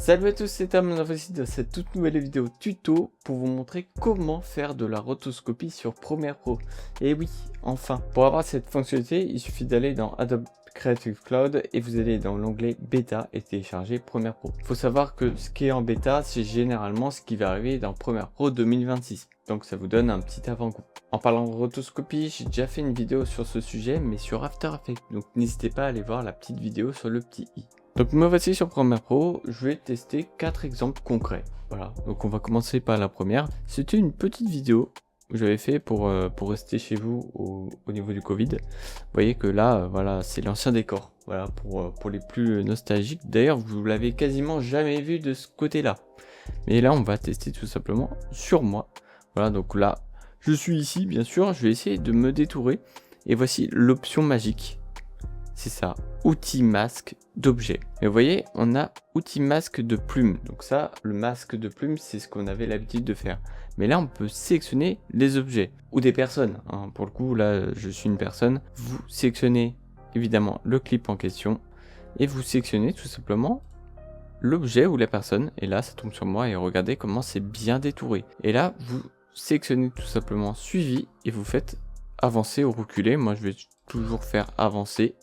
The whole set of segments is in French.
Salut à tous, c'est Tom, voici dans cette toute nouvelle vidéo tuto pour vous montrer comment faire de la rotoscopie sur Premiere Pro. Et oui, enfin, pour avoir cette fonctionnalité, il suffit d'aller dans Adobe Creative Cloud et vous allez dans l'onglet bêta et télécharger Premiere Pro. Il faut savoir que ce qui est en bêta, c'est généralement ce qui va arriver dans Premiere Pro 2026. Donc ça vous donne un petit avant-goût. En parlant de rotoscopie, j'ai déjà fait une vidéo sur ce sujet, mais sur After Effects. Donc n'hésitez pas à aller voir la petite vidéo sur le petit i. Donc me voici sur Premiere Pro, je vais tester 4 exemples concrets. Voilà, donc on va commencer par la première. C'était une petite vidéo que j'avais fait pour rester chez vous au niveau du Covid. Vous voyez que là, voilà, c'est l'ancien décor. Voilà, pour les plus nostalgiques. D'ailleurs, vous l'avez quasiment jamais vu de ce côté-là. Mais là, on va tester tout simplement sur moi. Voilà, donc là, je suis ici, bien sûr. Je vais essayer de me détourer. Et voici l'option magique. C'est ça, outil masque d'objet. Et vous voyez, on a outil masque de plume. Donc ça, le masque de plume, c'est ce qu'on avait l'habitude de faire. Mais là, on peut sélectionner les objets ou des personnes. Hein. Pour le coup, là, je suis une personne. Vous sélectionnez évidemment le clip en question et vous sélectionnez tout simplement l'objet ou la personne. Et là, ça tombe sur moi et regardez comment c'est bien détouré. Et là, vous sélectionnez tout simplement suivi et vous faites avancer ou reculer. Moi, je vais toujours faire avancer.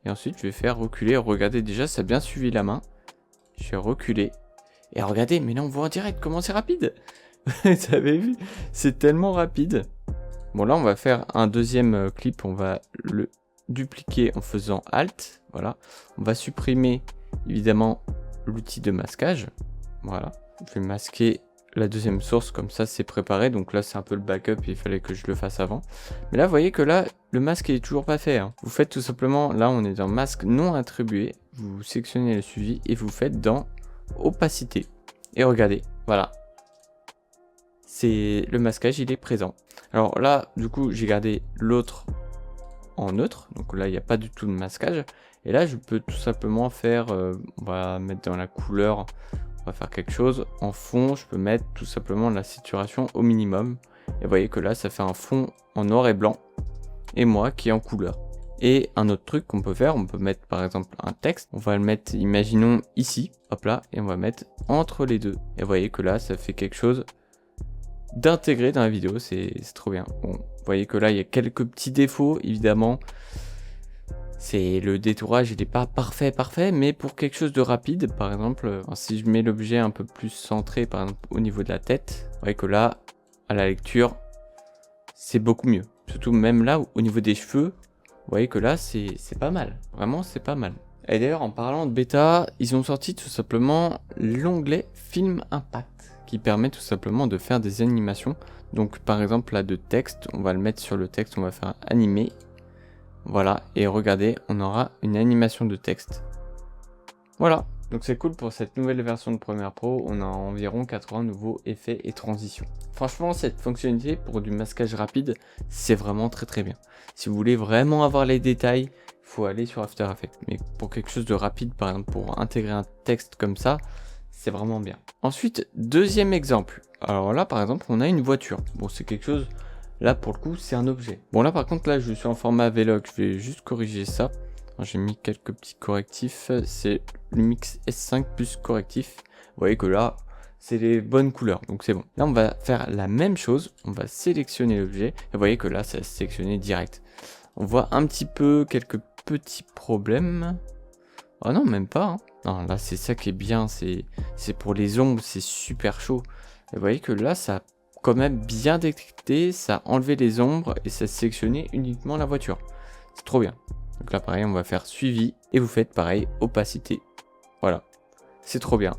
Et ensuite, je vais faire reculer. Regardez, déjà, ça a bien suivi la main. Je vais reculer. Et regardez, mais là, on voit en direct comment c'est rapide. Vous avez vu? C'est tellement rapide. Bon, là, on va faire un deuxième clip. On va le dupliquer en faisant Alt. Voilà. On va supprimer, évidemment, l'outil de masquage. Voilà. Je vais masquer la deuxième source, comme ça c'est préparé. Donc là c'est un peu le backup, il fallait que je le fasse avant. Mais là vous voyez que là le masque est toujours pas fait. Hein. Vous faites tout simplement, là on est dans masque non attribué. Vous sélectionnez le suivi et vous faites dans opacité. Et regardez, voilà. C'est le masquage, il est présent. Alors là du coup j'ai gardé l'autre en neutre. Donc là il n'y a pas du tout de masquage. Et là je peux tout simplement faire, on va mettre dans la couleur. On va faire quelque chose en fond, je peux mettre tout simplement la saturation au minimum. Et vous voyez que là, ça fait un fond en noir et blanc. Et moi qui est en couleur. Et un autre truc qu'on peut faire, on peut mettre par exemple un texte. On va le mettre, imaginons ici, hop là, et on va mettre entre les deux. Et vous voyez que là, ça fait quelque chose d'intégré dans la vidéo, c'est trop bien. Bon, vous voyez que là, il y a quelques petits défauts, évidemment. C'est le détourage, il n'est pas parfait, mais pour quelque chose de rapide, par exemple, si je mets l'objet un peu plus centré, par exemple, au niveau de la tête, vous voyez que là, à la lecture, c'est beaucoup mieux. Surtout même là, au niveau des cheveux, vous voyez que là, c'est pas mal. Vraiment, c'est pas mal. Et d'ailleurs, en parlant de bêta, ils ont sorti tout simplement l'onglet Film Impact, qui permet tout simplement de faire des animations. Donc, par exemple, là, de texte, on va le mettre sur le texte, on va faire animer. Voilà, et regardez, on aura une animation de texte. Voilà, donc c'est cool pour cette nouvelle version de Premiere Pro, on a environ 80 nouveaux effets et transitions. Franchement, cette fonctionnalité pour du masquage rapide, c'est vraiment très bien. Si vous voulez vraiment avoir les détails, il faut aller sur After Effects. Mais pour quelque chose de rapide, par exemple pour intégrer un texte comme ça, c'est vraiment bien. Ensuite, deuxième exemple. Alors là, par exemple, on a une voiture. Bon, c'est quelque chose... Là, pour le coup, c'est un objet. Bon, là, par contre, là, je suis en format Vlog. Je vais juste corriger ça. J'ai mis quelques petits correctifs. C'est Lumix S5 plus correctif. Vous voyez que là, c'est les bonnes couleurs. Donc, c'est bon. Là, on va faire la même chose. On va sélectionner l'objet. Et vous voyez que là, ça s'est sélectionné direct. On voit un petit peu quelques petits problèmes. Oh non, même pas. Hein. Non, là, c'est ça qui est bien. C'est pour les ombres. C'est super chaud. Et vous voyez que là, ça... quand même bien détecté, ça a enlevé les ombres et ça a sélectionné uniquement la voiture. C'est trop bien. Donc là pareil, on va faire suivi et vous faites pareil, opacité. Voilà, c'est trop bien.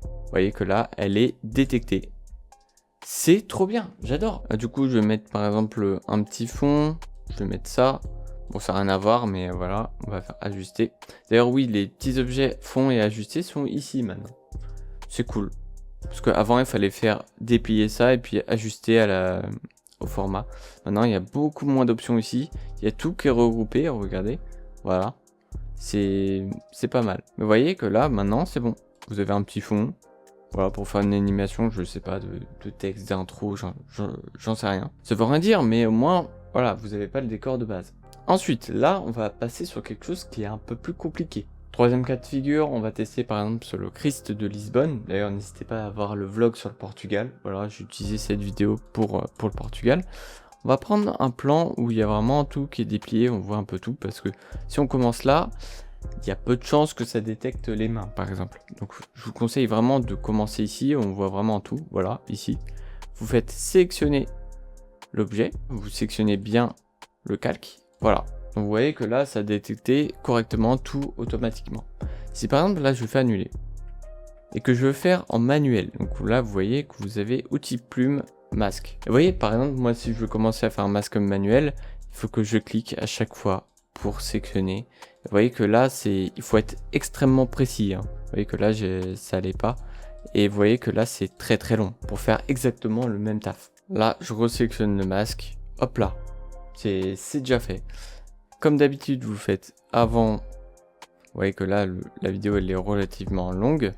Vous voyez que là, elle est détectée. C'est trop bien, j'adore. Du coup, je vais mettre par exemple un petit fond. Je vais mettre ça. Bon, ça n'a rien à voir, mais voilà, on va faire ajuster. D'ailleurs, oui, les petits objets fond et ajustés sont ici maintenant. C'est cool. Parce qu'avant, il fallait faire déplier ça et puis ajuster au format. Maintenant, il y a beaucoup moins d'options ici. Il y a tout qui est regroupé, regardez. Voilà. C'est pas mal. Mais vous voyez que là, maintenant, c'est bon. Vous avez un petit fond. Voilà, pour faire une animation, je sais pas, de texte, d'intro, j'en sais rien. Ça veut rien dire, mais au moins, voilà, vous n'avez pas le décor de base. Ensuite, là, on va passer sur quelque chose qui est un peu plus compliqué. Troisième cas de figure, on va tester par exemple sur le Christ de Lisbonne. D'ailleurs, n'hésitez pas à voir le vlog sur le Portugal. Voilà, j'ai utilisé cette vidéo pour le Portugal. On va prendre un plan où il y a vraiment tout qui est déplié, on voit un peu tout, parce que si on commence là, il y a peu de chances que ça détecte les mains, par exemple. Donc je vous conseille vraiment de commencer ici, on voit vraiment tout, voilà, ici. Vous faites sélectionner l'objet, vous sélectionnez bien le calque, voilà. Donc vous voyez que là, ça a détecté correctement tout automatiquement. Si par exemple, là, je fais annuler, et que je veux faire en manuel, donc là, vous voyez que vous avez outil plume, masque. Et vous voyez, par exemple, moi, si je veux commencer à faire un masque manuel, il faut que je clique à chaque fois pour sélectionner. Vous voyez que là, il faut être extrêmement précis. Hein. Vous voyez que là, ça allait pas. Et vous voyez que là, c'est très très long pour faire exactement le même taf. Là, je resélectionne le masque. Hop là, c'est déjà fait. Comme d'habitude, vous faites avant. Vous voyez que là, la vidéo, elle est relativement longue.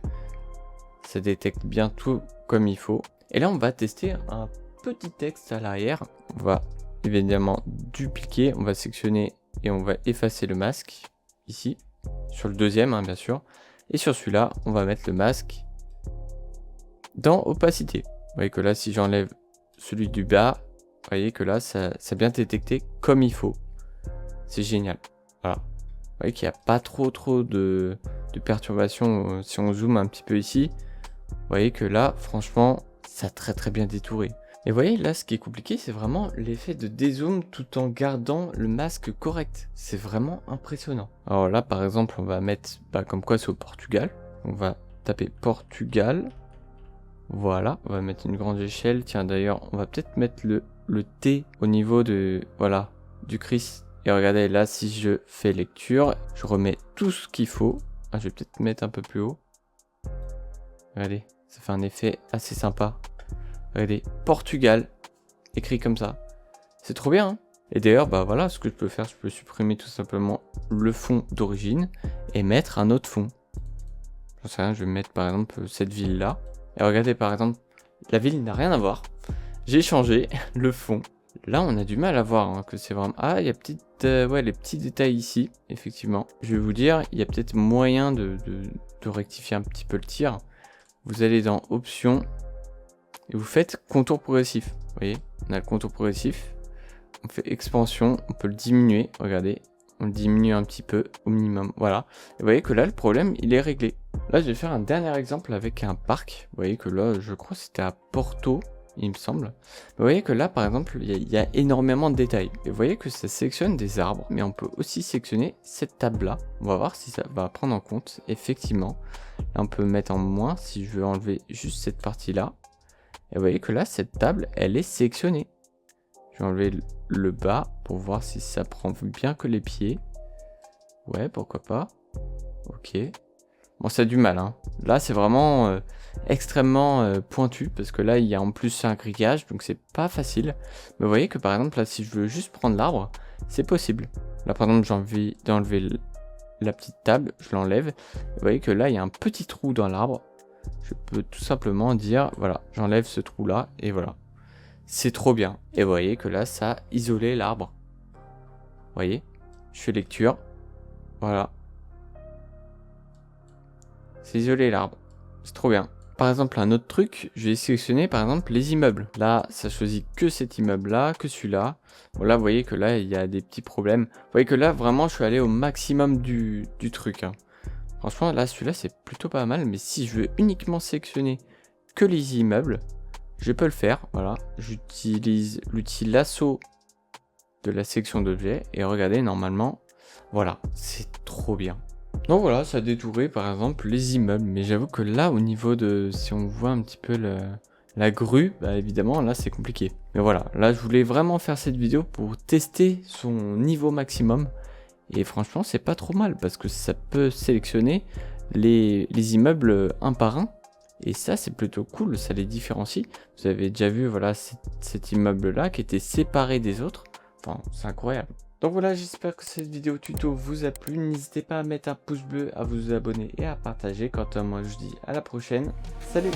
Ça détecte bien tout comme il faut. Et là, on va tester un petit texte à l'arrière. On va évidemment dupliquer. On va sélectionner et on va effacer le masque. Ici. Sur le deuxième, hein, bien sûr. Et sur celui-là, on va mettre le masque dans opacité. Vous voyez que là, si j'enlève celui du bas, vous voyez que là, ça a bien détecté comme il faut. C'est génial. Voilà. Vous voyez qu'il n'y a pas trop de perturbations. Si on zoome un petit peu ici, vous voyez que là, franchement, ça a très bien détouré. Et vous voyez, là, ce qui est compliqué, c'est vraiment l'effet de dézoom tout en gardant le masque correct. C'est vraiment impressionnant. Alors là, par exemple, on va mettre, comme quoi c'est au Portugal. On va taper Portugal. Voilà, on va mettre une grande échelle. Tiens, d'ailleurs, on va peut-être mettre le T au niveau du Christ. Et regardez, là, si je fais lecture, je remets tout ce qu'il faut. Ah, je vais peut-être mettre un peu plus haut. Regardez, ça fait un effet assez sympa. Regardez, Portugal, écrit comme ça. C'est trop bien, hein. Et d'ailleurs, voilà, ce que je peux faire, je peux supprimer tout simplement le fond d'origine et mettre un autre fond. J'en sais rien, je vais mettre par exemple cette ville-là. Et regardez, par exemple, la ville n'a rien à voir. J'ai changé le fond. Là, on a du mal à voir hein, que c'est vraiment... Ah, il y a les petits détails ici, effectivement. Je vais vous dire, il y a peut-être moyen de rectifier un petit peu le tir. Vous allez dans Options et vous faites Contour progressif. Vous voyez, on a le contour progressif. On fait Expansion, on peut le diminuer. Regardez, on le diminue un petit peu au minimum. Voilà. Et vous voyez que là, le problème, il est réglé. Là, je vais faire un dernier exemple avec un parc. Vous voyez que là, je crois que c'était à Porto. Il me semble. Vous voyez que là, par exemple, il y a énormément de détails. Et vous voyez que ça sélectionne des arbres, mais on peut aussi sélectionner cette table-là. On va voir si ça va prendre en compte, effectivement. Là, on peut mettre en moins si je veux enlever juste cette partie-là. Et vous voyez que là, cette table, elle est sélectionnée. Je vais enlever le bas pour voir si ça prend bien que les pieds. Ouais, pourquoi pas. Ok. Bon, ça a du mal, hein. Là, c'est vraiment extrêmement pointu, parce que là, il y a en plus un grillage, donc c'est pas facile. Mais vous voyez que, par exemple, là, si je veux juste prendre l'arbre, c'est possible. Là, par exemple, j'ai envie d'enlever la petite table, je l'enlève. Vous voyez que là, il y a un petit trou dans l'arbre. Je peux tout simplement dire, voilà, j'enlève ce trou-là, et voilà. C'est trop bien. Et vous voyez que là, ça a isolé l'arbre. Vous voyez, je fais lecture. Voilà. C'est isolé l'arbre. C'est trop bien. Par exemple, un autre truc, je vais sélectionner par exemple les immeubles. Là, ça choisit que cet immeuble-là, que celui-là. Bon, là, vous voyez que là, il y a des petits problèmes. Vous voyez que là, vraiment, je suis allé au maximum du truc. Hein. Franchement, là, celui-là, c'est plutôt pas mal. Mais si je veux uniquement sélectionner que les immeubles, je peux le faire. Voilà, j'utilise l'outil lasso de la sélection d'objets. Et regardez, normalement, voilà, c'est trop bien. Donc voilà, ça a détouré par exemple les immeubles. Mais j'avoue que là, au niveau de... Si on voit un petit peu la grue, évidemment, là, c'est compliqué. Mais voilà, là, je voulais vraiment faire cette vidéo pour tester son niveau maximum. Et franchement, c'est pas trop mal parce que ça peut sélectionner les immeubles un par un. Et ça, c'est plutôt cool, ça les différencie. Vous avez déjà vu, voilà, cet immeuble-là qui était séparé des autres. Enfin, c'est incroyable. Donc voilà, j'espère que cette vidéo tuto vous a plu. N'hésitez pas à mettre un pouce bleu, à vous abonner et à partager. Quant à moi, je dis à la prochaine. Salut!